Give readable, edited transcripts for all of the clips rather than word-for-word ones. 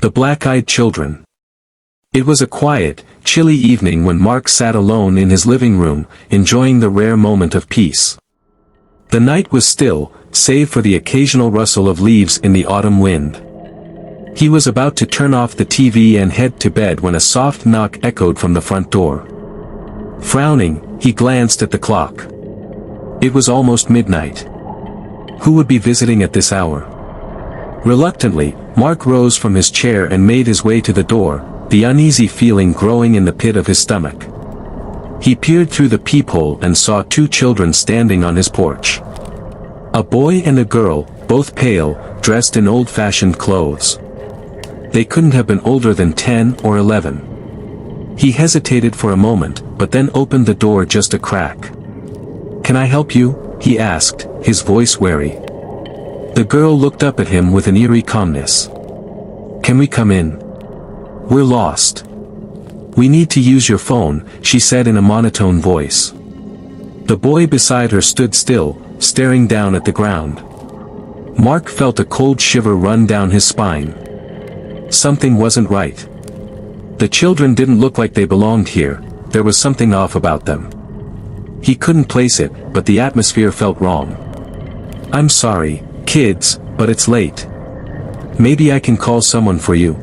The Black-Eyed Children. It was a quiet, chilly evening when Mark sat alone in his living room, enjoying the rare moment of peace. The night was still, save for the occasional rustle of leaves in the autumn wind. He was about to turn off the TV and head to bed when a soft knock echoed from the front door. Frowning, he glanced at the clock. It was almost midnight. Who would be visiting at this hour? Reluctantly, Mark rose from his chair and made his way to the door, the uneasy feeling growing in the pit of his stomach. He peered through the peephole and saw two children standing on his porch. A boy and a girl, both pale, dressed in old-fashioned clothes. They couldn't have been older than 10 or 11. He hesitated for a moment, but then opened the door just a crack. "Can I help you?" he asked, his voice wary. The girl looked up at him with an eerie calmness. "Can we come in? We're lost." "We need to use your phone," she said in a monotone voice. The boy beside her stood still, staring down at the ground. Mark felt a cold shiver run down his spine. Something wasn't right. The children didn't look like they belonged here, there was something off about them. He couldn't place it, but the atmosphere felt wrong. "I'm sorry, kids, but it's late. Maybe I can call someone for you."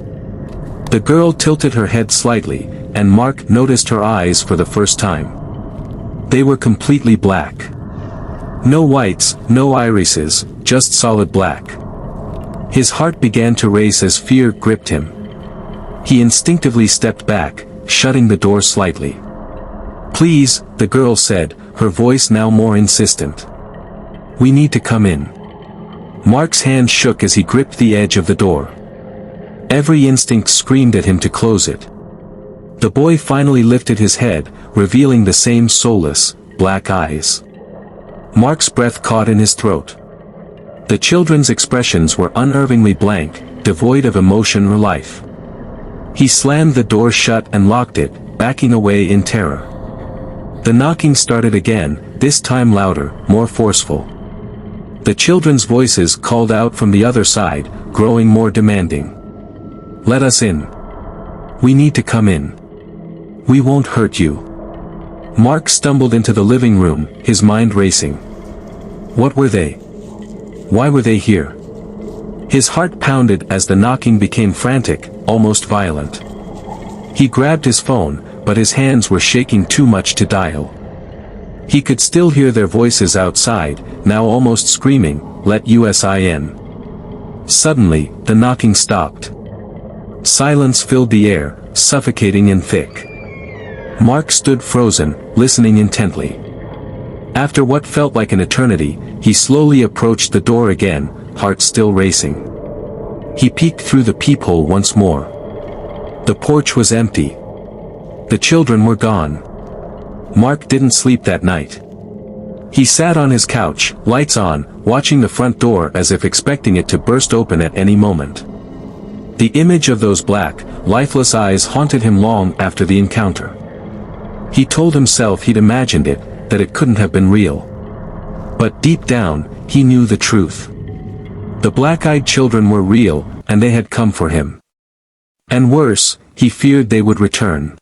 The girl tilted her head slightly, and Mark noticed her eyes for the first time. They were completely black. No whites, no irises, just solid black. His heart began to race as fear gripped him. He instinctively stepped back, shutting the door slightly. "Please," the girl said, her voice now more insistent. "We need to come in." Mark's hand shook as he gripped the edge of the door. Every instinct screamed at him to close it. The boy finally lifted his head, revealing the same soulless, black eyes. Mark's breath caught in his throat. The children's expressions were unnervingly blank, devoid of emotion or life. He slammed the door shut and locked it, backing away in terror. The knocking started again, this time louder, more forceful. The children's voices called out from the other side, growing more demanding. "Let us in. We need to come in. We won't hurt you." Mark stumbled into the living room, his mind racing. What were they? Why were they here? His heart pounded as the knocking became frantic, almost violent. He grabbed his phone, but his hands were shaking too much to dial. He could still hear their voices outside, now almost screaming, "Let us in." Suddenly, the knocking stopped. Silence filled the air, suffocating and thick. Mark stood frozen, listening intently. After what felt like an eternity, he slowly approached the door again, heart still racing. He peeked through the peephole once more. The porch was empty. The children were gone. Mark didn't sleep that night. He sat on his couch, lights on, watching the front door as if expecting it to burst open at any moment. The image of those black, lifeless eyes haunted him long after the encounter. He told himself he'd imagined it, that it couldn't have been real. But deep down, he knew the truth. The black-eyed children were real, and they had come for him. And worse, he feared they would return.